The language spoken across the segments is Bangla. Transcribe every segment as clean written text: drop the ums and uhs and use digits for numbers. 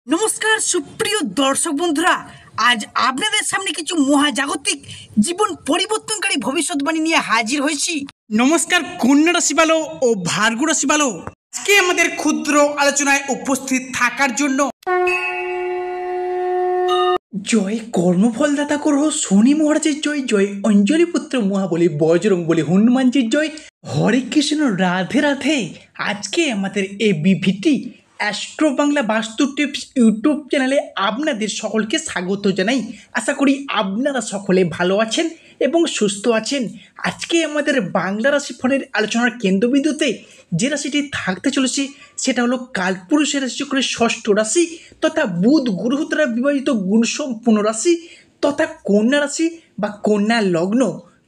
নমস্কার সুপ্রিয় দর্শক বন্ধুরা, আজ আপনাদের সামনে কিছু মহাজাগতিক জীবন পরিবর্তনকারী ভবিষ্যৎবাণী নিয়ে হাজির হয়েছি। নমস্কার কন্যা রাশি ভালো ও ভার্গ রাশি ভালো, আজকে আমাদের ক্ষুদ্র আলোচনায় উপস্থিত থাকার জন্য জয় কর্মফলদাতা করো শনি মহারাজের জয়, জয় অঞ্জলি পুত্র মহাবলী বজরং বলি হনুমানজির জয়। হরে কৃষ্ণ, রাধে রাধে। আজকে আমাদের এই বিভিটি অ্যাস্ট্রো বাংলা বাস্তু টিপস ইউটিউব চ্যানেলে আপনাদের সকলকে স্বাগত জানাই। আশা করি আপনারা সকলে ভালো আছেন এবং সুস্থ আছেন। আজকে আমাদের বাংলা রাশিফলের আলোচনার কেন্দ্রবিন্দুতে যে রাশিটি থাকতে চলেছে সেটা হলো কালপুরুষের রাশি করে ষষ্ঠ রাশি তথা বুধ গ্রহ দ্বারা বিবাহিত গুণসম্পন্ন রাশি তথা কন্যা রাশি বা কন্যা লগ্ন।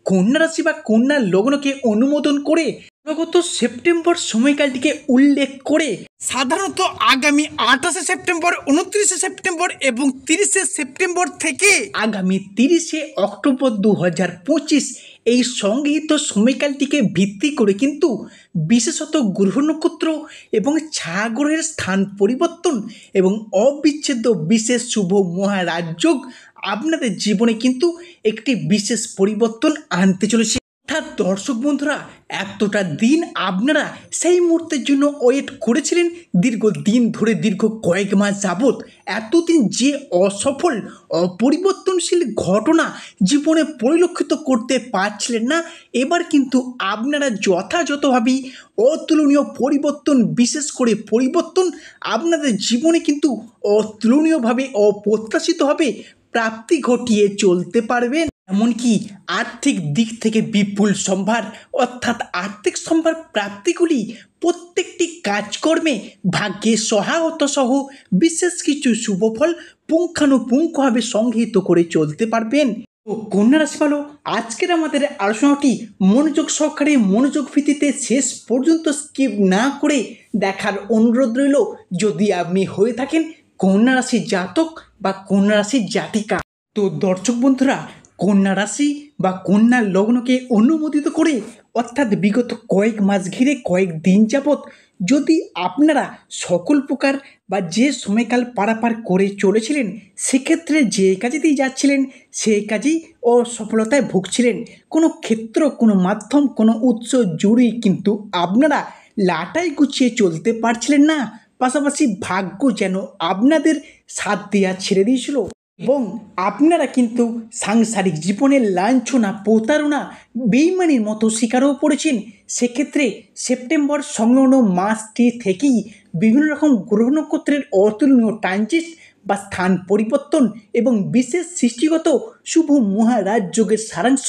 কন্যা রাশি বা কন্যা লগ্নকে অনুমোদন করে গত সেপ্টেম্বর সময়কালটিকে উল্লেখ করে সাধারণত আগামী 28শে সেপ্টেম্বর, 29শে সেপ্টেম্বর এবং 30শে সেপ্টেম্বর থেকে আগামী 30শে অক্টোবর 2025 এই সংগৃহীত সময়কালটিকে ভিত্তি করে কিন্তু বিশেষত গ্রহ নক্ষত্র এবং ছায়াগ্রহের স্থান পরিবর্তন এবং অবিচ্ছেদ্য বিশেষ শুভ মহারাজযোগ আপনাদের জীবনে কিন্তু একটি বিশেষ পরিবর্তন আনতে চলেছে। অর্থাৎ দর্শক বন্ধুরা, এতটা দিন আপনারা সেই মুহূর্তের জন্য ওয়েট করেছিলেন, দীর্ঘ দিন ধরে, দীর্ঘ কয়েক মাস যাবৎ এতদিন যে অসফল অপরিবর্তনশীল ঘটনা জীবনে পরিলক্ষিত করতে পারছিলেন না, এবার কিন্তু আপনারা যথাযথভাবেই অতুলনীয় পরিবর্তন, বিশেষ করে পরিবর্তন আপনাদের জীবনে কিন্তু অতুলনীয়ভাবে অপ্রত্যাশিতভাবে প্রাপ্তি ঘটিয়ে চলতে পারবেন। এমনকি আর্থিক দিক থেকে বিপুল সম্ভার, অর্থাৎ আর্থিক সম্ভার প্রাপ্তিগুলি প্রত্যেকটি কাজকর্মে ভাগ্যের সহায়তা সহ বিশেষ কিছু শুভফল পুঙ্খানুপুঙ্খভাবে সংগৃহীত করে চলতে পারবেন। তো কন্যা রাশি ভালো, আজকের আমাদের আলোচনাটি মনোযোগ সহকারে, মনোযোগ ভিত্তিতে শেষ পর্যন্ত স্কিপ না করে দেখার অনুরোধ রইল। যদি আপনি হয়ে থাকেন কন্যা রাশির জাতক বা কন্যা রাশির জাতিকা, তো দর্শক বন্ধুরা, কন্যা রাশি বা কন্যা লগ্নকে অনুমোদিত করে অর্থাৎ বিগত কয়েক মাস ঘিরে কয়েক দিন যাবৎ যদি আপনারা সকল প্রকার বা যে সময়কাল পারাপার করে চলেছিলেন, সেক্ষেত্রে যে কাজেতেই যাচ্ছিলেন সেই কাজেই অসফলতায় ভুগছিলেন। কোনো ক্ষেত্র, কোনো মাধ্যম, কোনো উৎস জুড়েই কিন্তু আপনারা লাটাই গুছিয়ে চলতে পারছিলেন না। পাশাপাশি ভাগ্য যেন আপনাদের সাথ দেওয়া ছেড়ে দিয়েছিল এবং আপনারা কিন্তু সাংসারিক জীবনের লাঞ্ছনা, প্রতারণা, বেইমানির মতো শিকারও পড়েছেন। সেক্ষেত্রে সেপ্টেম্বর সংলগ্ন মাসটি থেকেই বিভিন্ন রকম গ্রহ নক্ষত্রের অতুলনীয় ট্রানজিট বা স্থান পরিবর্তন এবং বিশেষ সৃষ্টিগত শুভ মহারাজযোগের সারাংশ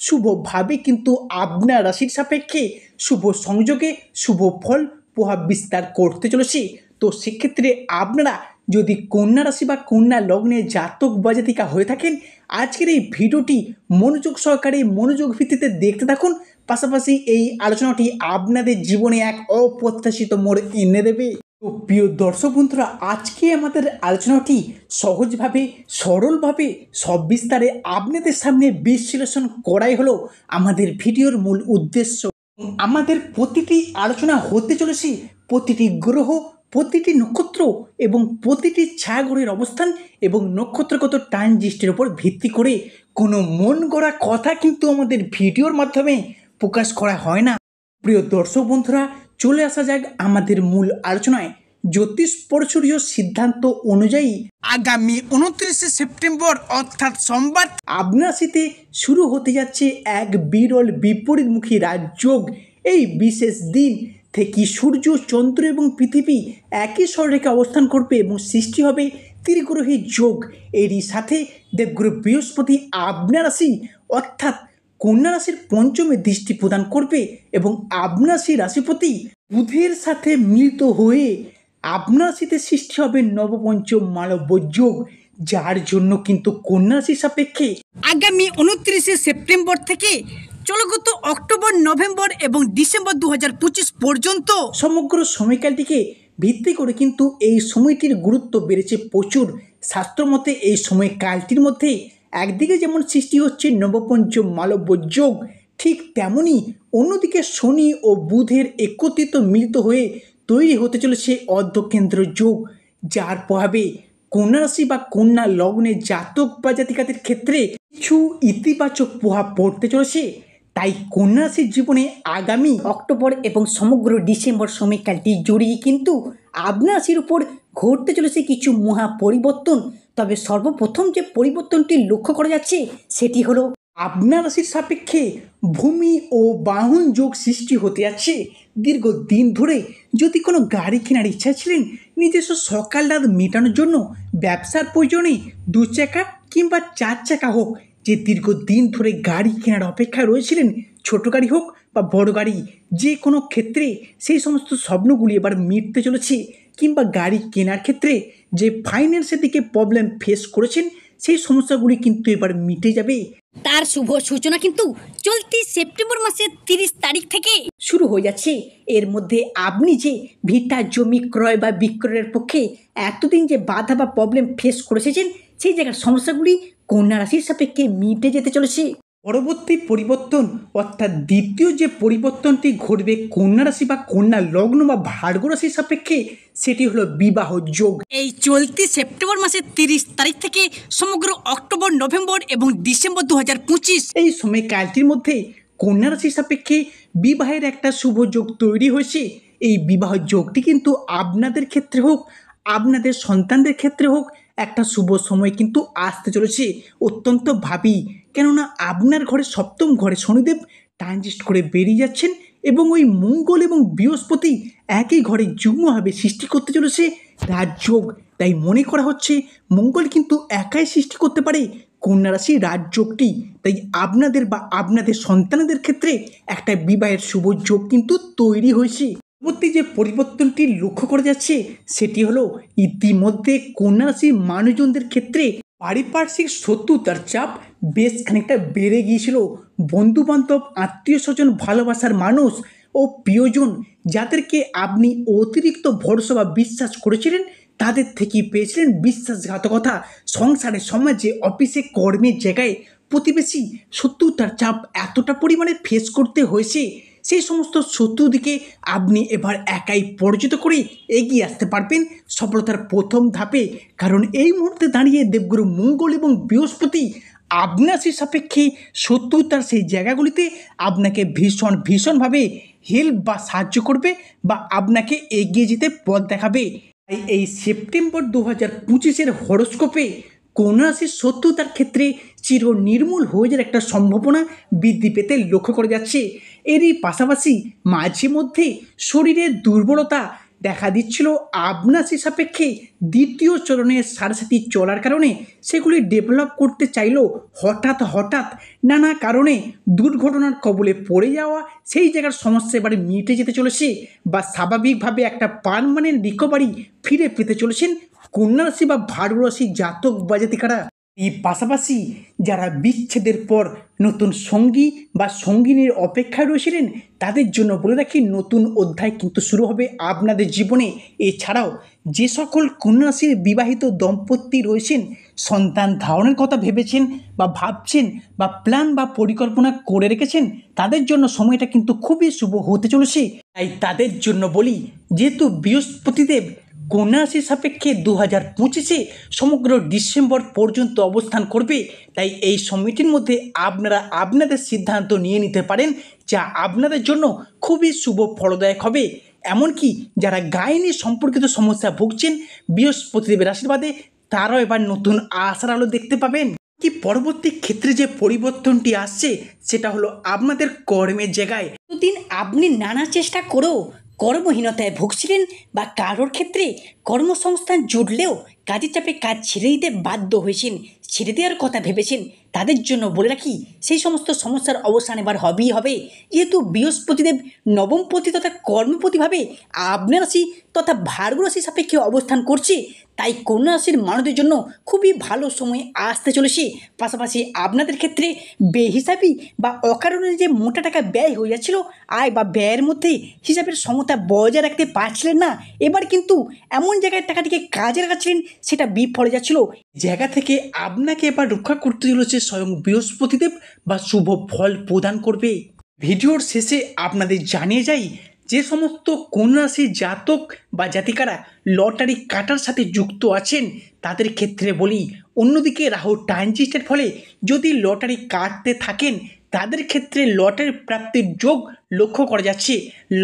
শুভভাবে কিন্তু আপনার রাশির সাপেক্ষে শুভ সংযোগে শুভ ফল প্রভাব বিস্তার করতে চলেছে। তো সেক্ষেত্রে আপনারা যদি কন্যা রাশি বা কন্যা লগ্নে জাতক বা জাতিকা হয়ে থাকেন, আজকের এই ভিডিওটি মনোযোগ সহকারে, মনোযোগ ভিত্তিতে দেখতে থাকুন। পাশাপাশি এই আলোচনাটি আপনাদের জীবনে এক অপ্রত্যাশিত মোড় এনে দেবে। তো প্রিয় দর্শক বন্ধুরা, আজকে আমাদের আলোচনাটি সহজভাবে, সরলভাবে, সব বিস্তারে আপনাদের সামনে বিশ্লেষণ করাই হলো আমাদের ভিডিওর মূল উদ্দেশ্য। আমাদের প্রতিটি আলোচনা হতে চলেছে প্রতিটি গ্রহ, প্রতিটি নক্ষত্র এবং প্রতিটি ছায়াগ্রহের অবস্থান এবং নক্ষত্রগত ট্রানজিটের উপর ভিত্তি করে। কোনো মন গড়া কথা কিন্তু আমাদের ভিডিওর মাধ্যমে প্রকাশ করা হয় না। প্রিয় দর্শক বন্ধুরা, চলে আসা যাক আমাদের মূল আলোচনায়। জ্যোতিষ পরিচর্যীয় সিদ্ধান্ত অনুযায়ী আগামী 29শে সেপ্টেম্বর অর্থাৎ সোমবার আপনার রাশিতে শুরু হতে যাচ্ছে এক বিরল বিপরীতমুখী রাজযোগ। এই বিশেষ দিন থেকে সূর্য, চন্দ্র এবং পৃথিবী একই সরলরেখে অবস্থান করবে এবং সৃষ্টি হবে ত্রিগ্রহী যোগ। এরই সাথে দেবগুরু বৃহস্পতি আপনার রাশি অর্থাৎ কন্যা রাশির পঞ্চমে দৃষ্টি প্রদান করবে এবং আপনার রাশির রাশিপতি বুধের সাথে মিলিত হয়ে আপনার রাশিতে সৃষ্টি হবে নবপঞ্চম মালব্য যোগ, যার জন্য কিন্তু কন্যা রাশির সাপেক্ষে আগামী 29শে সেপ্টেম্বর থেকে চলগত অক্টোবর, নভেম্বর এবং ডিসেম্বর 2025 পর্যন্ত সমগ্র সময়কালটিকে ভিত্তি করে কিন্তু এই সময়টির গুরুত্ব বেড়েছে প্রচুর। শাস্ত্রমতে এই সময়কালটির মধ্যে একদিকে যেমন সৃষ্টি হচ্ছে নবপঞ্চম মালব্য যোগ, ঠিক তেমনই অন্যদিকে শনি ও বুধের একত্রিত মিলিত হয়ে তৈরি হতে চলেছে অর্ধকেন্দ্র যোগ, যার প্রভাবে কন্যা রাশি বা কন্যা লগ্নের জাতক বা জাতিকাদের ক্ষেত্রে কিছু ইতিবাচক প্রভাব পড়তে চলেছে। তাই কন্যা রাশির জীবনে আগামী অক্টোবর এবং সমগ্র ডিসেম্বর সময়কালটি জড়িয়ে কিন্তু আপনার রাশির উপর ঘটতে চলেছে কিছু মহা পরিবর্তন। তবে সর্বপ্রথম যে পরিবর্তনটি লক্ষ্য করা যাচ্ছে সেটি হলো আপনার রাশির সাপেক্ষে ভূমি ও বাহন যোগ সৃষ্টি হতে যাচ্ছে। দীর্ঘদিন ধরে যদি কোনো গাড়ি কেনার ইচ্ছা ছিলেন, নিজস্ব সকাল রাত মেটানোর জন্য, ব্যবসার প্রয়োজনে 2 চাকা কিংবা 4 চাকা হোক, যে দীর্ঘদিন ধরে গাড়ি কেনার অপেক্ষায় রয়েছিলেন, ছোট গাড়ি হোক বা বড় গাড়ি, যে কোনো ক্ষেত্রে সেই সমস্ত স্বপ্নগুলি এবার মিটতে চলেছে। কিংবা গাড়ি কেনার ক্ষেত্রে যে ফাইন্যান্সের দিকে প্রবলেম ফেস করেছেন, সেই সমস্যাগুলি কিন্তু এবার মিটে যাবে। তার শুভ সূচনা কিন্তু চলতি সেপ্টেম্বর মাসের 30 তারিখ থেকে শুরু হয়ে যাচ্ছে। এর মধ্যে আপনি যে ভিটা জমি ক্রয় বা বিক্রয়ের পক্ষে এতদিন যে বাধা বা প্রবলেম ফেস করেছেন, সেই জায়গার সমস্যাগুলি কন্যা রাশির সাপেক্ষে মিটে যেতে চলেছে। পরবর্তী পরিবর্তন অর্থাৎ দ্বিতীয় যে পরিবর্তনটি ঘটবে কন্যা রাশি বা কন্যা লগ্ন বা ভার্গ রাশির সাপেক্ষে, সেটি হলো বিবাহ যোগ। এই চলতি সেপ্টেম্বর মাসের 30 তারিখ থেকে সমগ্র অক্টোবর, নভেম্বর এবং ডিসেম্বর 2025 এই সময়কালটির মধ্যে কন্যা রাশির সাপেক্ষে বিবাহের একটা শুভ যোগ তৈরি হয়েছে। এই বিবাহ যোগটি কিন্তু আপনাদের ক্ষেত্রে হোক, আপনাদের সন্তানদের ক্ষেত্রে হোক, একটা শুভ সময় কিন্তু আসতে চলেছে। অত্যন্ত ভাবি, কেননা আপনার ঘরে সপ্তম ঘরে শনিদেব ট্রানজিট করে বেরিয়ে যাচ্ছেন এবং ওই মঙ্গল এবং বৃহস্পতি একই ঘরে যুগ্মভাবে সৃষ্টি করতে চলেছে রাজযোগ। তাই মনে করা হচ্ছে মঙ্গল কিন্তু একাই সৃষ্টি করতে পারে কন্যা রাশি রাজযোগটি। তাই আপনাদের বা আপনাদের সন্তানদের ক্ষেত্রে একটা বিবাহের শুভ যোগ কিন্তু তৈরি হয়েছে। পরবর্তী যে পরিবর্তনটি লক্ষ্য করা যাচ্ছে সেটি হলো ইতিমধ্যে কন্যা রাশির মানুষজনদের ক্ষেত্রে পারিপার্শ্বিক শত্রুতার চাপ বেশ খানিকটা বেড়ে গিয়েছিল। বন্ধু বান্ধব, আত্মীয় স্বজন, ভালোবাসার মানুষ ও প্রিয়জন যাদেরকে আপনি অতিরিক্ত ভরসা বা বিশ্বাস করেছিলেন, তাদের থেকেই পেয়েছিলেন বিশ্বাসঘাতকতা। সংসারে, সমাজে, অফিসে, কর্মের জায়গায় প্রতিবেশী শত্রুতার চাপ এতটা পরিমাণে ফেস করতে হয়েছে, সেই সমস্ত শত্রুদিকে আপনি এবার একাই পরাজিত করে এগিয়ে আসতে পারবেন সফলতার প্রথম ধাপে। কারণ এই মুহূর্তে দাঁড়িয়ে দেবগুরু মঙ্গল এবং বৃহস্পতি আপনার সেই সাপেক্ষে শত্রুতার সেই জায়গাগুলিতে আপনাকে ভীষণভাবে হেল্প বা সাহায্য করবে বা আপনাকে এগিয়ে যেতে পথ দেখাবে। তাই এই সেপ্টেম্বর 2025-এর হরোস্কোপে কন্যা রাশির শত্রুতার ক্ষেত্রে চির নির্মূল হয়ে যাওয়ার একটা সম্ভাবনা বৃদ্ধি পেতে লক্ষ্য করা যাচ্ছে। এরই পাশাপাশি মাঝে মধ্যে শরীরের দুর্বলতা দেখা দিচ্ছিল আপনার সে সাপেক্ষে দ্বিতীয় চরণের সাথে সাথে চলার কারণে সেগুলি ডেভেলপ করতে চাইলেও হঠাৎ নানা কারণে দুর্ঘটনার কবলে পড়ে যাওয়া, সেই জায়গার সমস্যা এবারে মিটে যেতে চলেছে বা স্বাভাবিকভাবে একটা পার্মানেন্ট রিকভারি ফিরে পেতে চলেছেন কন্যা রাশি বা ভার্গ রাশি জাতক বা জাতিকারা। এই পাশাপাশি যারা বিচ্ছেদের পর নতুন সঙ্গী বা সঙ্গিনীর অপেক্ষায় রয়েছিলেন, তাদের জন্য বলে রাখি নতুন অধ্যায় কিন্তু শুরু হবে আপনাদের জীবনে। এছাড়াও যে সকল কন্যা রাশির বিবাহিত দম্পতি রয়েছেন, সন্তান ধারণের কথা ভেবেছেন বা ভাবছেন বা প্ল্যান বা পরিকল্পনা করে রেখেছেন, তাদের জন্য সময়টা কিন্তু খুবই শুভ হতে চলেছে। তাই তাদের জন্য বলি, যেহেতু বৃহস্পতিদেব কন্যা রাশির সাপেক্ষে 2025-এ সমগ্র ডিসেম্বর পর্যন্ত অবস্থান করবে, তাই এই সময়টির মধ্যে আপনারা আপনাদের সিদ্ধান্ত নিয়ে নিতে পারেন যা আপনাদের জন্য খুবই শুভ ফলদায়ক হবে। এমনকি যারা গাইনি সম্পর্কিত সমস্যা ভুগছেন, বৃহস্পতিদেবের আশীর্বাদে তারাও এবার নতুন আশার আলো দেখতে পাবেন। কি পরবর্তী ক্ষেত্রে যে পরিবর্তনটি আসছে সেটা হলো আপনাদের কর্মের জায়গায়। এতদিন আপনি নানা চেষ্টা করেও কর্মহীনতায় ভুগছিলেন বা কারোর ক্ষেত্রে কর্মসংস্থান জুটলেও কাজের চাপে কাজ ছেড়ে দিতে বাধ্য হয়েছেন, ছেড়ে দেওয়ার কথা ভেবেছেন, তাদের জন্য বলে রাখি সেই সমস্ত সমস্যার অবসান এবার হবেই হবে। যেহেতু বৃহস্পতিদেব নবমপতি তথা কর্মপতিভাবে আপনার রাশি তথা ভার্গ রাশি সাপেক্ষে অবস্থান করছে, তাই কন্যা রাশির মানুষদের জন্য খুবই ভালো সময় আসতে চলেছে। পাশাপাশি আপনাদের ক্ষেত্রে বেহিসাবি বা অকারণে যে মোটা টাকা ব্যয় হয়ে যাচ্ছিল, আয় বা ব্যয়ের মধ্যে হিসাবের সমতা বজায় রাখতে পারছিলেন না, এবার কিন্তু এমন জায়গায় টাকাটিকে কাজে লাগাচ্ছিলেন সেটা বিফলে যাচ্ছিল। জায়গা থেকে আপনাকে এবার রক্ষা করতে চলেছে স্বয়ং বৃহস্পতিদেব বা শুভ ফল প্রদান করবে। ভিডিওর শেষে আপনাদের জানিয়ে যাই যে সমস্ত কন্যা রাশির জাতক বা জাতিকারা লটারি কাটার সাথে যুক্ত আছেন তাদের ক্ষেত্রে বলি, অন্যদিকে রাহু ট্রানজিটের ফলে যদি লটারি কাটতে থাকেন তাদের ক্ষেত্রে লটারি প্রাপ্তির যোগ লক্ষ্য করা যাচ্ছে।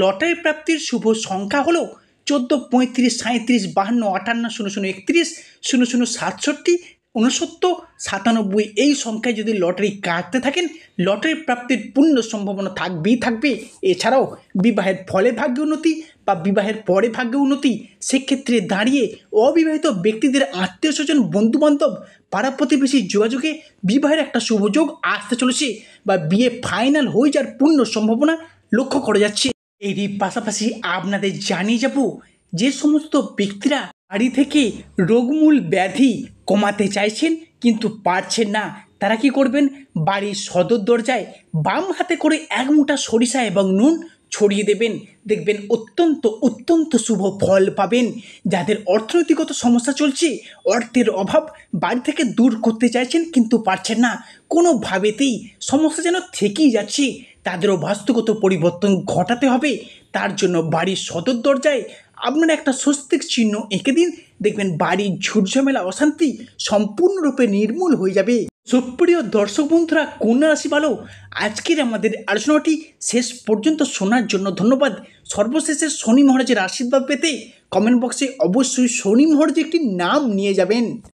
লটারি প্রাপ্তির শুভ সংখ্যা হলো 14, 35, 37, 52, 58, 00, 31, 00, 67, 69, 97 এই সংখ্যায় যদি লটারি কাটতে থাকেন লটারি প্রাপ্তির পূর্ণ সম্ভাবনা থাকবেই থাকবে। এছাড়াও বিবাহের ফলে ভাগ্য উন্নতি বা বিবাহের পরে ভাগ্য উন্নতি, সেক্ষেত্রে দাঁড়িয়ে অবিবাহিত ব্যক্তিদের আত্মীয় স্বজন বন্ধুবান্ধব পাড়া প্রতিবেশী যোগাযোগে বিবাহের একটা শুভযোগ আসতে চলেছে বা বিয়ে ফাইনাল হয়ে যাওয়ার পূর্ণ সম্ভাবনা লক্ষ্য করা যাচ্ছে। এরই পাশাপাশি আপনাদের জানিয়ে যাব যে সমস্ত ব্যক্তিরা বাড়ি থেকে রোগমূল ব্যাধি কমাতে চাইছেন কিন্তু পারছেন না, তারা কি করবেন, বাড়ির সদর দরজায় বাম হাতে করে এক মুঠা সরিষা এবং নুন ছড়িয়ে দেবেন, দেখবেন অত্যন্ত অত্যন্ত শুভ ফল পাবেন। যাদের অর্থনৈতিকগত সমস্যা চলছে, অর্থের অভাব বাড়ি থেকে দূর করতে চাইছেন কিন্তু পারছেন না, কোনোভাবেতেই সমস্যা যেন থেকেই যাচ্ছে, তাদেরও বাস্তুগত পরিবর্তন ঘটাতে হবে। তার জন্য বাড়ির সদর দরজায় আপনারা একটা স্বস্তিক চিহ্ন এঁকে দিন, দেখবেন বাড়ির ঝুটঝামেলা অশান্তি সম্পূর্ণরূপে নির্মূল হয়ে যাবে। সুপ্রিয় দর্শক বন্ধুরা, কন্যা রাশি ভালো, আজকের আমাদের আলোচনাটি শেষ পর্যন্ত শোনার জন্য ধন্যবাদ। সর্বশেষে শনি মহারাজের আশীর্বাদ পেতে কমেন্ট বক্সে অবশ্যই শনি মহারাজের একটি নাম নিয়ে যাবেন।